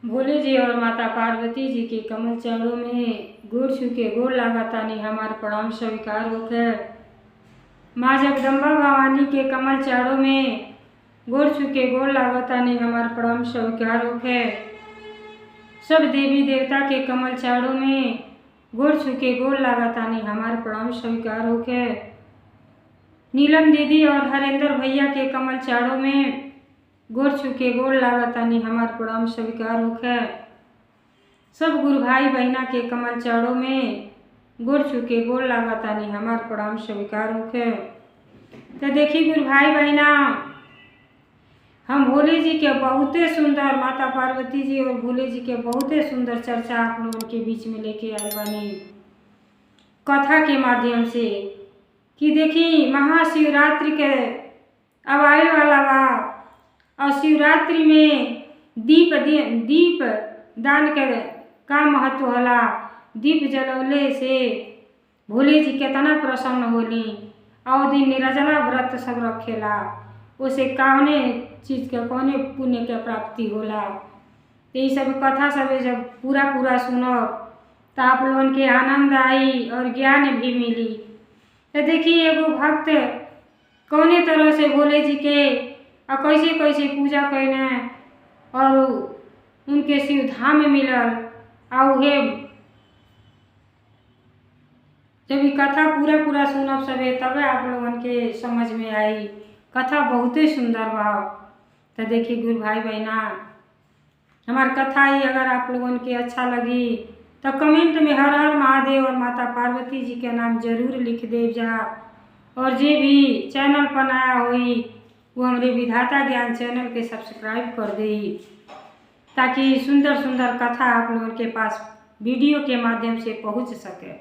भोले जी और माता पार्वती जी के कमल चरणों में गोड़ छूके गोड़ लागतानी हमार प्रणाम स्वीकार होखे। माँ जगदम्बा भवानी के कमल चरणों में गोड़ छूके गोड़ लागतानी हमार प्रणाम स्वीकार होखे। सब देवी देवता के कमल चरणों में गोड़ छूके गोड़ लागतानी हमार प्रणाम स्वीकार होखे। नीलम दीदी और हरेंद्र भैया के कमल चरणों में गोड़ छूके गोड़ लागतानी हमार प्रणाम स्वीकार होखे। सब गुरु भाई बहना के कमल चरणों में गोड़ छूके गोड़ लागतानी हमार प्रणाम स्वीकार होखे। तो देखी गुरु भाई बहना, हम भोले जी के बहुते सुंदर, माता पार्वती जी और भोले जी के बहुते सुंदर चर्चा आप लोगों के बीच में लेके आए बानी कथा के माध्यम से कि देखी महाशिवरात्रि के अब आए वाला बा और शिवरात्रि में दीप दान के का महत्व होला। दीप जलौले से भोले जी केतना प्रसन्न होली और दिन निर्जला व्रत सब रखेला। उसे कौने चीज़ के कौने पुण्य के प्राप्ति होला। तो ये सब कथा सब जब पूरा सुनो तो आप लोगन के आनंद आई और ज्ञान भी मिली। तो देखिए एगो भक्त कौने तरह से भोले जी के और कैसे कैसे पूजा कैने और उनके शिव धाम में मिलल और हे जब ये कथा पूरा सुनब सबे तबे आप लोगन के समझ में आई। कथा बहुते सुंदर बा। तो देखिए गुरु भाई बहना, हमार कथा ही अगर आप लोगन के अच्छा लगी तो कमेंट में हर हर महादेव और माता पार्वती जी के नाम जरूर लिख दे जा। और जे भी चैनल पर नया हुई वो हमारे विधाता ज्ञान चैनल के सब्सक्राइब कर दे ताकि सुंदर सुंदर कथा आप लोगों के पास वीडियो के माध्यम से पहुंच सके।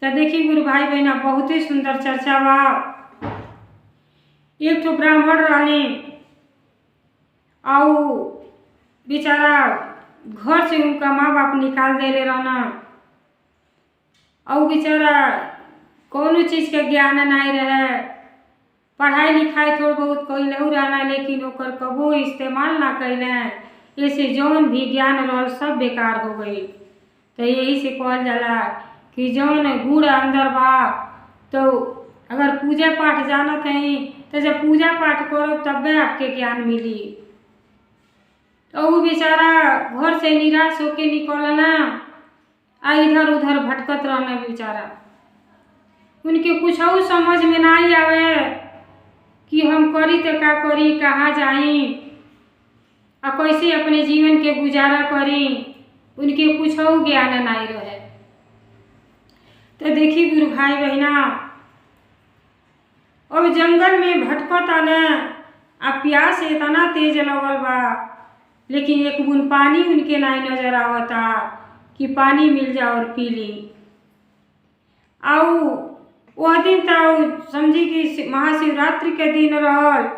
तो देखिए गुरु भाई बहना, बहुत ही सुंदर चर्चा बा। एक तो ब्राह्मण रहने और बेचारा घर से उनका माँ बाप निकाल देले रहना और बेचारा कोनो चीज़ के ज्ञान नहीं रहे। पढ़ाई लिखाई थोड़ा बहुत कैलहू रहना लेकिन ओकर कबो इस्तेमाल ना कैले, ऐसे जौन भी ज्ञान रहल सब बेकार हो गई। तो यही से कहल जाला कि जौन गुड़ अंदर बा तो अगर पूजा पाठ जानत हैं तो जब पूजा पाठ करो तबे आपके ज्ञान मिली। तो वो बेचारा घर से निराश होके निकलना आ इधर उधर भटकत रहना। बेचारा उनके कुछ और समझ में नहीं आवे कि हम करी तो का करी, कहाँ जाई और कैसे अपने जीवन के गुजारा करी। उनके कुछ और ज्ञान नहीं रहे। तो देखिए गुरु भाई बहना, अब जंगल में भटकत आना आ प्यास इतना तेज लगल बा लेकिन एक बूंद पानी उनके नहीं नजर आवता कि पानी मिल जाए और पी ली। और वह दिन तो समझी कि महाशिवरात्रि के दिन रहल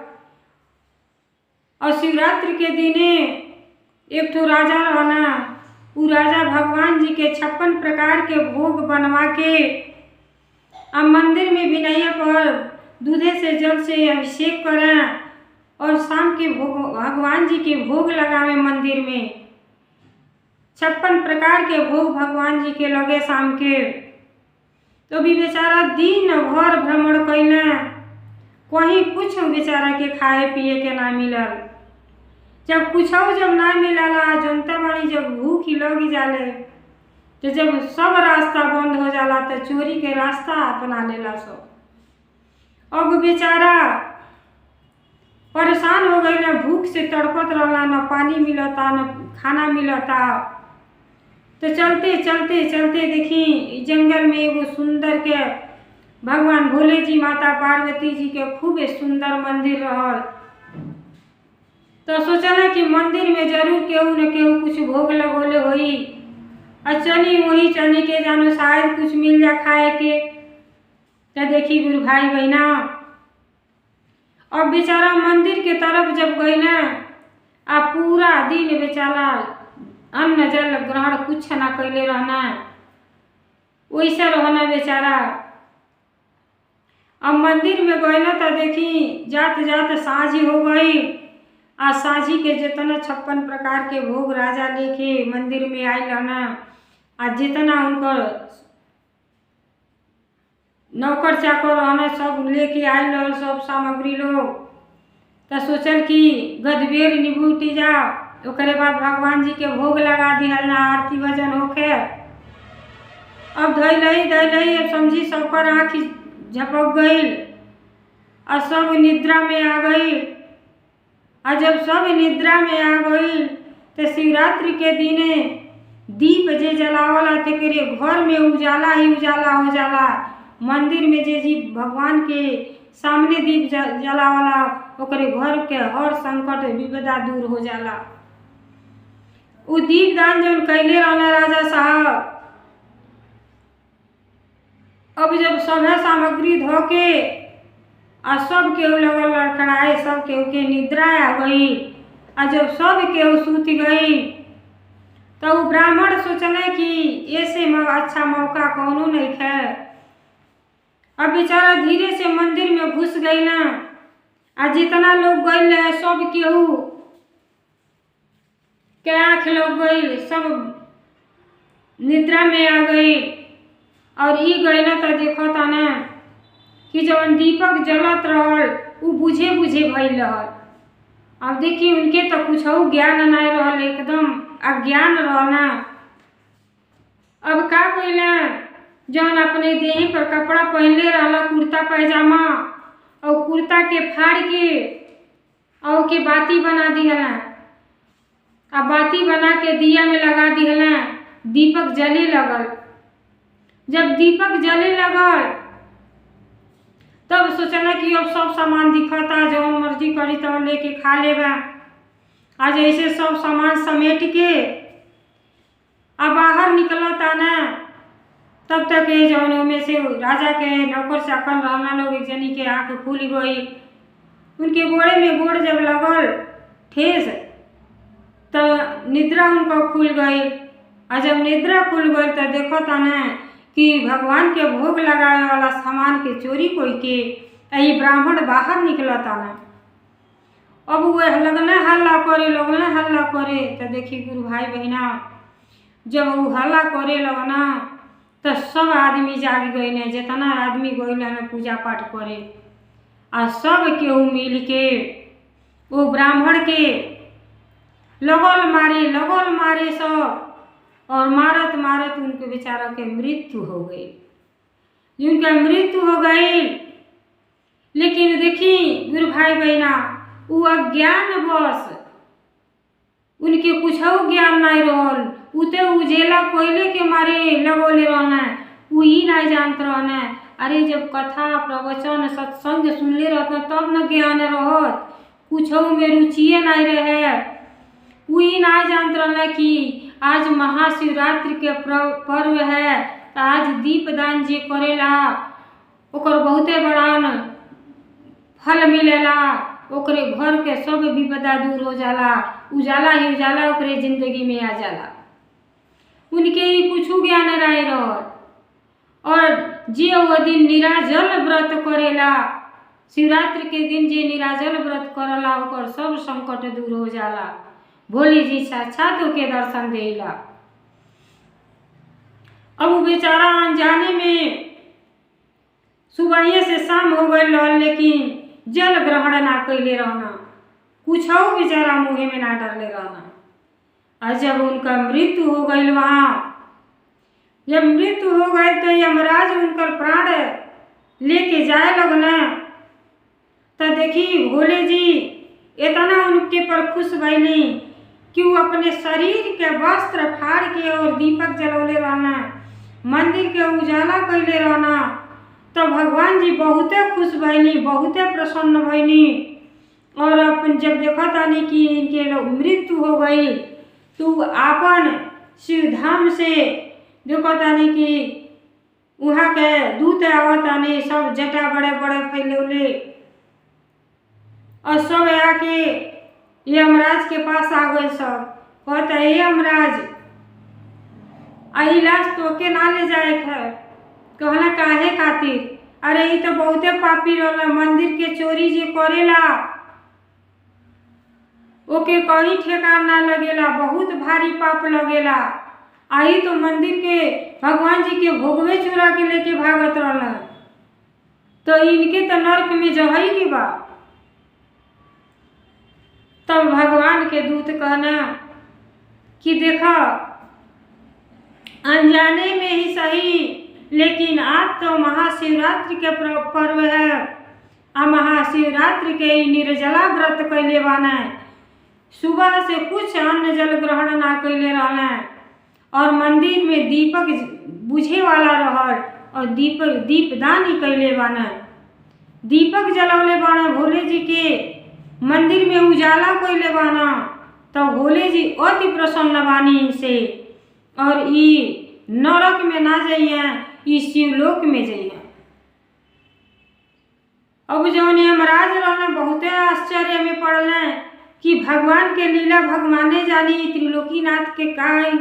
और शिवरात्रि के दिने एक तो राजा रहना। वो राजा भगवान जी के 56 प्रकार के भोग बनवा के अब मंदिर में बिनैया पर दूधे से जल से अभिषेक करें और शाम के भोग भगवान जी के भोग लगावे मंदिर में। 56 प्रकार के भोग भगवान जी के लगे शाम के। तो भी बेचारा दिन भर भ्रमण कैले, कहीं कुछ बेचारा के खाए पिए के ना मिलल। जब कुछ जब ना मिलला, जनता बाड़ी जब भूख लग जाले तो जब सब रास्ता बंद हो जाला तो चोरी के रास्ता अपना लेला सब। अब बेचारा परेशान हो गई, ना भूख से तड़पत रहला, ना पानी मिलता ना खाना मिलता। तो चलते देखी जंगल में एगो सुंदर के भगवान भोले जी माता पार्वती जी के खूब सुंदर मंदिर रहल। तो सोचला कि मंदिर में जरूर केहू न केहू कुछ भोग लगोले होई और चली वही चली के जानो शायद कुछ मिल जा खाए के। तो देखी गुरु भाई बहना, अब बेचारा मंदिर के तरफ जब गई ना आ पूरा दिन बेचारा अन्न जल ग्रहण कुछ ना कैले रहना, वैसा रहना बेचारा। अब मंदिर में गई ना तो देखी जात साँझ हो गई आज साझी के जितना 56 प्रकार के भोग राजा लेके मंदिर में आयल रहना, आज जितना उनकर नौकर चाकर रहना सब लेके आयल रहल सब सामग्री लोग। तो सोचल कि गदबेर निबूटी जा, ओकरे बाद भगवान जी के भोग लगा दिहल ना, आरती भजन होके। अब धैलई अब समझी सबकर आँख झपक गई और सब निद्रा में आ गई। और जब सब निद्रा में आ गई तो शिवरात्रि के दिने दीप जे जलावला तेरे घर में उजाला ही उजाला हो जाला। मंदिर में जे जी भगवान के सामने दीप जलावला ओकरे घर के हर संकट विपदा दूर हो जाला। उ दीपदान जौन कैले रहना राजा साहब, अब जब सभे सामग्री धोके और सब केहू लगल लड़खड़ाए, सब केहू के निद्रा आ गई। और जब सब केहू सूत गई तो वो ब्राह्मण सोचले कि ऐसे अच्छा मौका कौनो नहीं है। अब बेचारा धीरे से मंदिर में घुस गई ना, और जितना लोग गई है सब केहू के आँख लग गई, सब निद्रा में आ गई। और ई गई ना तो देखो था ना कि जब दीपक जलत रहल वो बुझे बुझे भइल रहल। अब देखी उनके तो कुछ ज्ञान नहीं रहल, एकदम अज्ञान रहना। अब का कइला, जौन अपने देह पर कपड़ा पहनले रहला कुर्ता पैजामा, और कुर्ता के फाड़ के और के बाती बना दिहला। अब बाती बना के दिया में लगा दिहला, दीपक जले लगल। जब दीपक जले लगल तब सोचना कि अब सब सामान दिखता, जौन मर्जी करी तो लेके खा लेबा। आज ऐसे सब सामान समेट के अब बाहर निकलता ना, तब तक ये जौन में से राजा के नौकर चाकर रहना लोग एक जनी के आँख खुल गई। उनके गोड़े में गोड़ जब लगल ठेस तो निद्रा उनको खुल गई। और जब निद्रा खुल गई तो देखो था ना कि भगवान के भोग लगावे वाला सामान के चोरी कोई के यही ब्राह्मण बाहर निकलता ना। अब वो लगने हल्ला करे तो देखी गुरु भाई बहना, जब वो हल्ला करे लगना तो सब आदमी जाग गए ने, जितना आदमी गए ना पूजा पाठ करे। और सब केहू मिल के वो ब्राह्मण के लगल मारे सब। और मारत मारत उनके बेचारा के मृत्यु हो गई, जिनका मृत्यु हो गई। लेकिन देखी गुरु भाई बहना, वो अज्ञान बस उनके कुछ ज्ञान नहीं रहल, उते उजेला कोयले के मारे लगोले रहना, वो ही नहीं जानते रहना। अरे जब कथा प्रवचन सत्संग सुनले रहता तब न ज्ञान रहत, कुछ में रुचिए नहीं रहे। वो ही नहीं जानते रहना कि आज महाशिवरात्रि के पर्व है, तो आज दीपदान जे करेला ओकर बहुते बड़ा फल मिलेला, ओकरे घर के सब विपदा दूर हो जाला, उजाला ही उजाला ओकरे जिंदगी में आ जाला। उनके ही कुछ ज्ञान रहे रहल। और जे वो दिन निराजल व्रत करेला, शिवरात्रि के दिन जे निराजल व्रत करला ओकर सब संकट दूर हो जाला। भोले जी साक्षात होके दर्शन देला। अब वो बेचारा अनजाने में सुबह से शाम हो गई रहल, लेकिन जल ग्रहण ना कैले रहना, कुछ बेचारा मुँह में ना डरले रहना। और जब उनका मृत्यु हो गई वहाँ, जब मृत्यु हो गई तो यमराज उनकर प्राण लेके जाए लगना। तो देखी भोले जी इतना उनके पर खुश भइली कि वो अपने शरीर के वस्त्र फाड़ के और दीपक जलौले रहना, मंदिर के उजाला कैले रहना। तो भगवान जी बहुते खुश भइनी, बहुते प्रसन्न भइनी। और अपन जब देखा तानी कि इनके मृत्यु हो गई तो आपन शिवधाम से देखा तानी कि वहाँ के दूत आवतानी, सब जटा बड़े बड़े फैलौले और सब आके यमराज के पास आ गए। सब कहते हे यमराज, इलाज तो के ना ले जाए है। कहला काहे खातिर? अरे ये तो बहुते पापी रहला, मंदिर के चोरी जे करेला ओके कहीं ठेकान ना लगेला, बहुत भारी पाप लगेला। आई तो मंदिर के भगवान जी के भोगवे चुरा के लेके भागत रहल, तो इनके तो नरक में जहई के बा। तब भगवान के दूत कहना कि देखा, अनजाने में ही सही, लेकिन आज तो महाशिवरात्रि के पर्व है। आ महाशिवरात्रि के निर्जला व्रत कैले बाना, सुबह से कुछ अन्न जल ग्रहण ना कैले रहना, और मंदिर में दीपक बुझे वाला रहल और दीपदान ही कैले बाना। दीपक जलौले बाना भोले जी के मंदिर में, उजाला कैले बाना। तो भोले जी अति प्रसन्न बानी से, और ई नरक में ना जाइए, ई शिवलोक में जाइए। अब जौन यमराज रहने बहुते आश्चर्य में पड़ल कि भगवान के लीला भगवाने जानी, त्रिलोकीनाथ के काई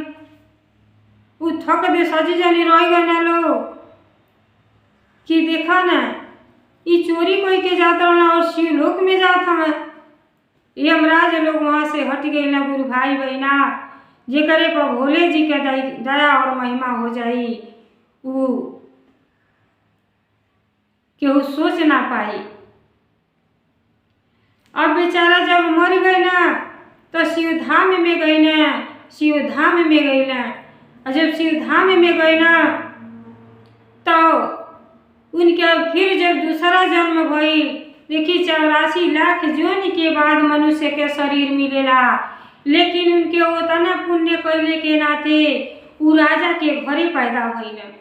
उ थक दे सजी जानी रह गए ना लो कि देखा ना, ई चोरी कोई के जात रहना और शिवलोक में जात हमें। यमराज लोग वहाँ से हट गए ना। गुरु भाई बहना, जेकरे पर भोले जी के दया और महिमा हो जाई, वो केहू सोच ना पाई। अब बेचारा जब मर गए ना, तो शिवधाम में गई ना, शिवधाम में गई ना। और जब शिवधाम में गई ना, तो उनके फिर जब दूसरा जन्म भई, देखी 84 लाख जोन के बाद मनुष्य के शरीर मिलेला। लेकिन उनके उतना पुण्य कैले के नाते उ राजा के घरे पैदा भइले,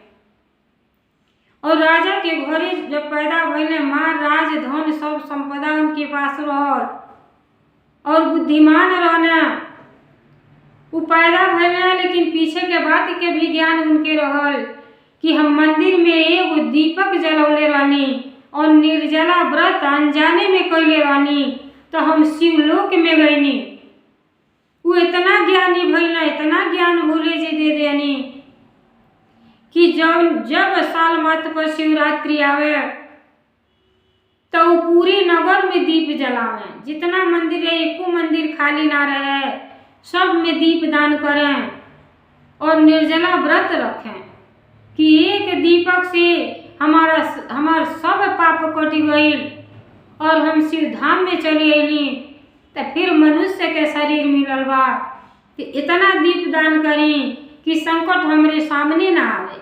और राजा के घरे जब पैदा भइले, माँ राज धन सब संपदा उनके पास रहल, और बुद्धिमान रहना उ पैदा भइले। लेकिन पीछे के बात के भी ज्ञान उनके रहल कि हम मंदिर में एगो दीपक जलौले रहनी और निर्जला व्रत अनजाने में कैले रहनी, तो हम शिवलोक में गईनी। वो इतना ज्ञानी भइल, इतना ज्ञान भोले जी दे देनी कि जब साल मत पर शिवरात्रि आवे, तो वो पूरे नगर में दीप जलावे। जितना मंदिर है, एको मंदिर खाली ना रहे, सब में दीप दान करें और निर्जला व्रत रखें कि एक दीपक से हमार सब पाप कट गईल और हम शिवधाम में चली अली। तो फिर मनुष्य के शरीर मिलल बा कि इतना दीप दान करी कि संकट हमरे सामने ना आवे।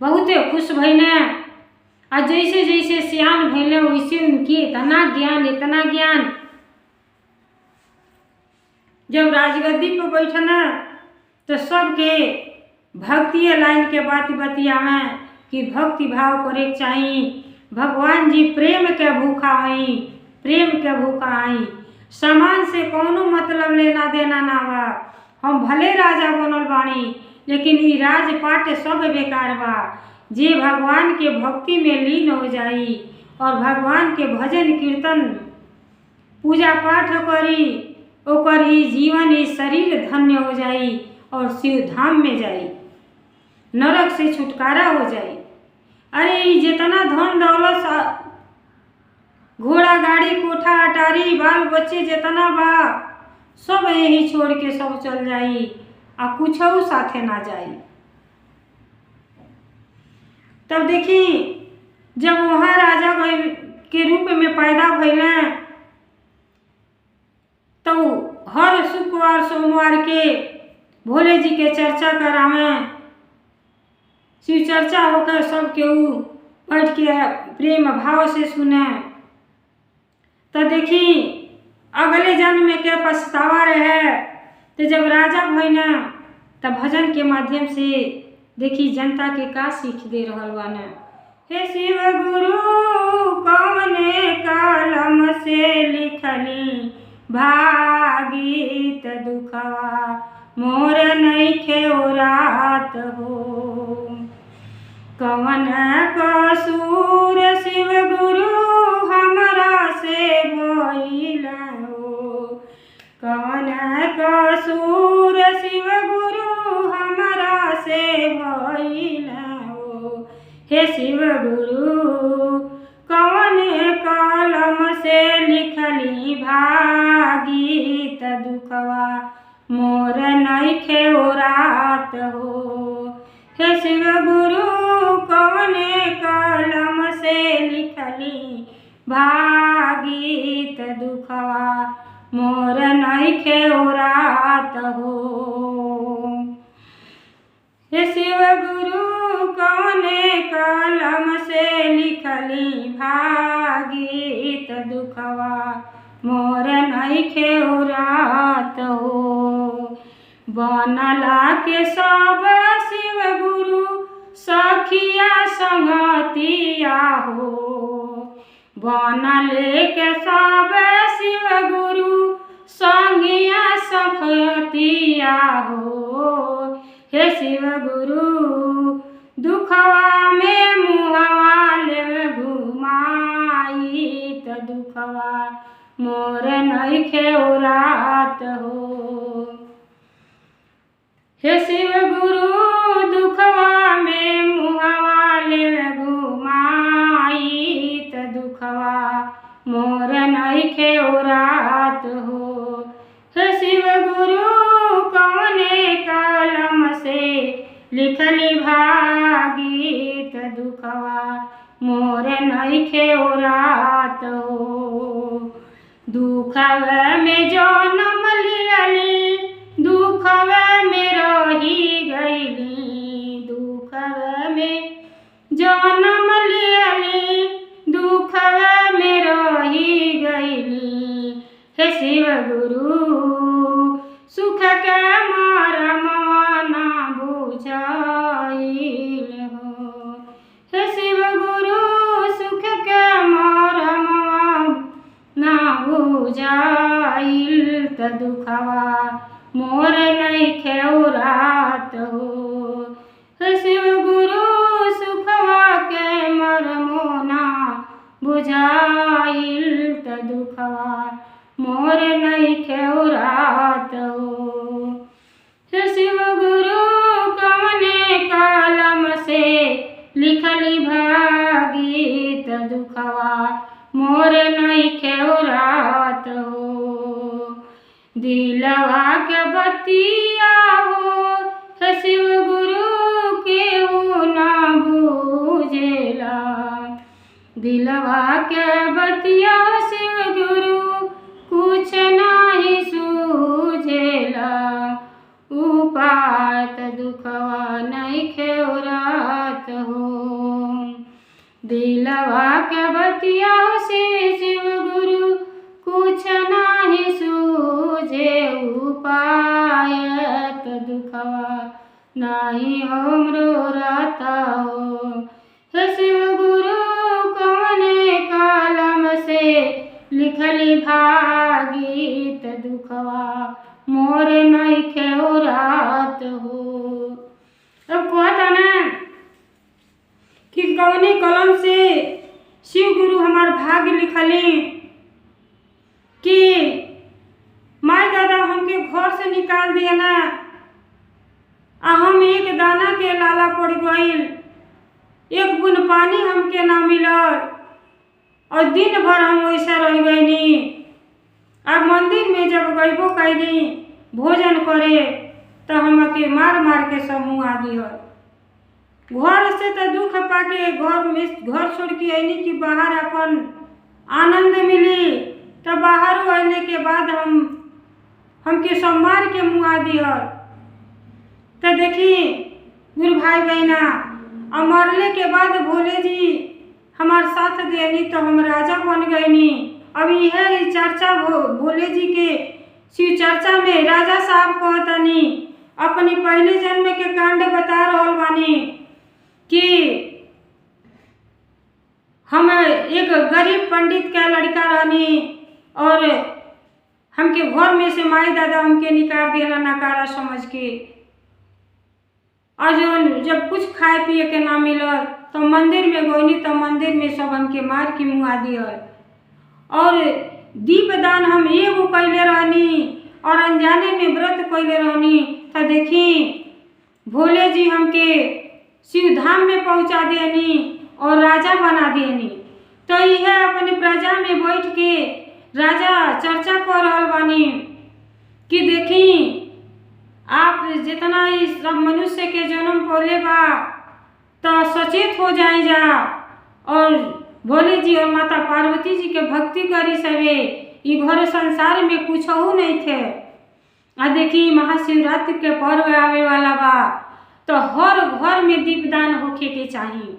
बहुते खुश भइने, और जैसे जैसे सियान भइले वैसे उनके इतना ज्ञान। जब राजगद्दी पर बैठना, तो सबके भक्तिय लाइन के बात बतियावे कि भक्ति भाव करे चाहिए। भगवान जी प्रेम के भूखा आई, प्रेम के भूखा आई। सामान से कोनो मतलब लेना देना ना बा। हम भले राजा बनल बानी, लेकिन ई राजपाट सब बेकार बा। जे भगवान के भक्ति में लीन हो जाई और भगवान के भजन कीर्तन पूजा पाठ करी, ओकर ई जीवन ई शरीर धन्य हो जाई और शिवधाम में जाई, नरक से छुटकारा हो जाई। अरे ई जितना धन दौलत, घोड़ा गाड़ी कोठा अटारी बाल बच्चे जितना बा, सब यही छोड़ के सब चल जाई, आ कुछऊ साथे ना जाई। तब देखी, जब वहाँ राजा के रूप में पैदा भइले, तो हर शुक्रवार सोमवार के भोले जी के चर्चा करावे। शिव चर्चा होकर सब केहू बैठ के प्रेम भाव से सुने। तो देखी, अगले जन्म में के पछतावा रहे। तो जब राजा भइना, तब भजन के माध्यम से देखी जनता के का सीख दे रहल बाने। हे शिव गुरु कवने कलम से लिखली, भागीत दुखवा मोर नइखे ओरात हो। कवन कसूर शिव गुरु हमरा से भइल हो। कवन कसूर शिव गुरु हमरा से भइल हो। हे शिव गुरु कवने कलम से लिखली भागी त दुखवा मोर नइखे ओरात हो। हे शिव गुरु कवने कलम से लिखली भागी त दुखवा मोर नइखे ओरात हो। हे शिव गुरु कवने कलम से लिखली भागी त दुखवा मोर नइखे ओरात हो। बनला के सब शिव गुरु सखिया संगतिया हो। बनले के सब शिव गुरु संगिया संगतिया हो। हे शिव गुरु दुखवा में मुहवा ले घुमाई त दुखवा मोर नइखे ओरात हो। हे शिव गुरु दुखवा में मुहवा ले घुमाई त दुखवा मोर नइखे ओरात हो। हे शिव गुरु कवने कलम से लिखली भागी त दुखवा मोर नइखे ओरात हो। दुखवा में जनम लियली दुखवा में रही गईली। दुखवा में जनम लियली दुखवा में रही गईली। हे शिव गुरु सुख के मरमवा ना बुझाइल हो। हे शिव गुरु सुख के मरमवा ना बुझाइल त दुखवा मोर नइखे ओरात हो। हे शिव गुरु सुखवा के मरमो ना बुझाइल त दुखवा मोर नइखे ओरात हो। हे शिव गुरु कवने कलम से लिखली भागी त दुखवा मोर नइखे ओरात हो। दिलवा के बतिया हो हे शिव गुरु केहू ना बुझेला। दिलवा के बतिया शिव गुरु कुछ नाही सूझेला। उपाय त दुखवा नइखे ओरात हो। दिलवा के बतिया से शिव गुरु कुछ नाही सूझे। उपाय त दुखवा नाही हमरो राता हो। हे शिव गुरु कवने कलम से लिखली भागी त दुखवा मोर नइखे ओरात हो। अब कहता ना कि कवने कलम से शिव गुरु हमार भाग्य लिखली कि माय दादा हमके घर से निकाल दिया ना आ हम एक दाना के लाला पड़ गईल। एक बूंद पानी हमके ना मिलल और दिन भर हम वैसा रह गईनी। अब मंदिर में जब गईबो कैनी भोजन करे तो हमके मार मार के सब मुआ दिहल। घर से तो दुख पाके घर छोड़ के अइनी कि बाहर अपन आनंद मिली। तो बाहर आने के बाद हमके सब मार के मुआ दिहल। तो देखी गुरु भाई बहना और मरले के बाद भोले जी हमार साथ देनी तो हम राजा बन गईनी। अब यह चर्चा भोले जी के शिव चर्चा में राजा साहब कहतनी अपनी पहले जन्म के कांड बता रहल बानी कि हम एक गरीब पंडित का लड़का रहनी और हमके घर में से माई दादा हमके निकाल दिया नकारा समझ के। और जब कुछ खाए पिए के ना मिलल तो मंदिर में गईनी तो मंदिर में सब हमके मार के मुआ दियल। और दीपदान हम एगो कैले रहनी और अनजाने में व्रत कैले रहनी। तो देखी भोले जी हमके शिव धाम में पहुंचा देनी और राजा बना देनी। तो यह अपने प्रजा में बैठ के राजा चर्चा कर रहल बानी कि देखी आप जितना इस सब मनुष्य के जन्म पौले बा तो सचेत हो जाए जा और भोले जी और माता पार्वती जी के भक्ति करी सवे। ई घर संसार में कुछ हो नहीं थे। आ देखी महाशिवरात्रि के पर्व आवे वाला बा तो हर घर में दीपदान होखे के चाहिए।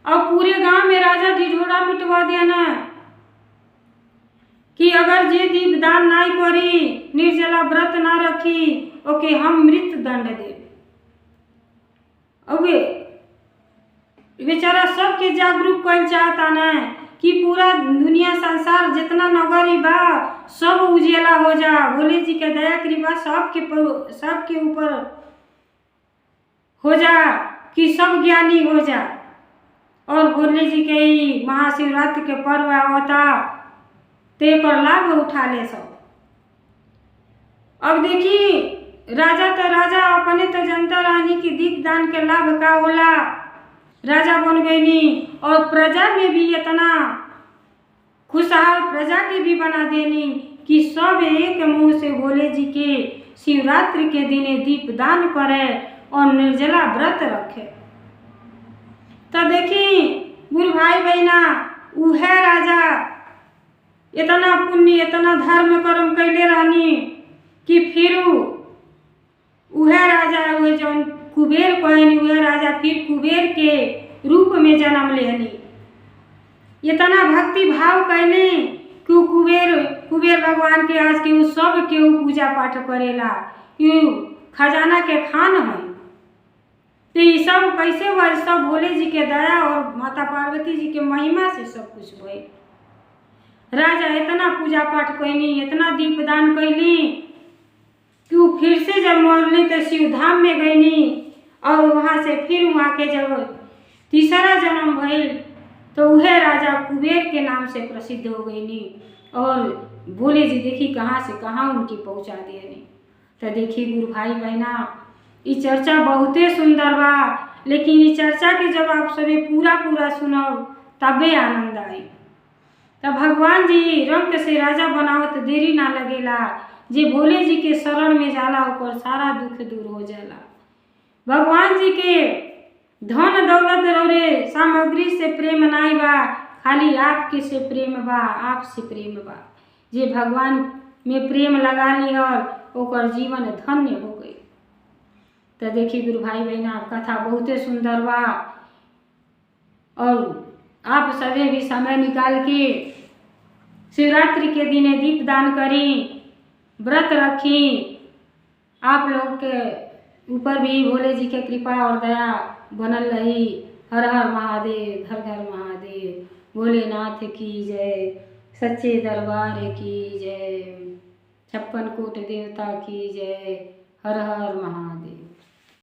और पूरे गांव में राजा ढिढोरा मिटवा दिया ना कि अगर जे दीपदान नहीं करी, निर्जला व्रत ना रखी, ओके हम मृत्यु दंड दे। अब बेचारा सबके जागरूक कर चाहता ना कि पूरा दुनिया संसार जितना नगरी बा सब उजेला हो जा। भोले जी के दया कृपा सबके ऊपर हो जा कि सब ज्ञानी हो जा। और भोले जी के ही महाशिवरात्रि के पर्व आवता तो एक लाभ उठा ले सब। अब देखी राजा अपने तो जनता रानी की दीपदान के लाभ का होला, राजा बन गईनी और प्रजा में भी इतना खुशहाल प्रजा के भी बना देनी कि सब एक मुंह से भोले जी के शिवरात्रि के दिने दीपदान करे और निर्जला व्रत रखे। तो देखी गुरु भाई बहना उह राजा इतना पुण्य इतना धर्म कर्म कैले रहनी कि फिर उह राजा हुए जौन कुबेर कहनी वह राजा फिर कुबेर के रूप में जन्म लेनी। इतना भक्ति भाव कहने कि कुबेर भगवान के आज के सब के पूजा पाठ करेला, खजाना के खान है। तो ये सब कैसे हुआ? सब भोले जी के दया और माता पार्वती जी के महिमा से सब कुछ हुए। राजा इतना पूजा पाठ कैनी, इतना दीपदान कैली कि वो फिर से जब मरली तो शिव धाम में गईनी और वहाँ से फिर वहाँ के जब तीसरा जन्म भइल तो वह राजा कुबेर के नाम से प्रसिद्ध हो गईनी। और भोले जी देखी कहाँ से कहाँ उनकी पहुँचा दिए। तो देखी गुरु भाई बहना ये चर्चा बहुते सुंदर बा, लेकिन ये चर्चा के जब आप सभी पूरा सुनो तबे आनंद आई। तब भगवान जी रंग से राजा बनावत देरी ना लगेला। जे भोले जी के शरण में जाला ओकर सारा दुख दूर हो जाला। भगवान जी के धन दौलत रौरे सामग्री से प्रेम नाई बा, खाली आपके से प्रेम बा, आपसे प्रेम बा। जे भगवान में प्रेम लगा ली और ओकर जीवन धन्य हो गई। तो देखिए गुरु भाई बहना कथा बहुते सुंदर बा और आप सभी भी समय निकाल के शिवरात्रि के दिने दीपदान करी, व्रत रखी। आप लोग के ऊपर भी भोले जी के कृपा और दया बनल रही। हर हर महादेव, घर घर महादेव, भोलेनाथ की जय, सच्चे दरबार की जय, 56 कोट देवता की जय। हर हर महादेव।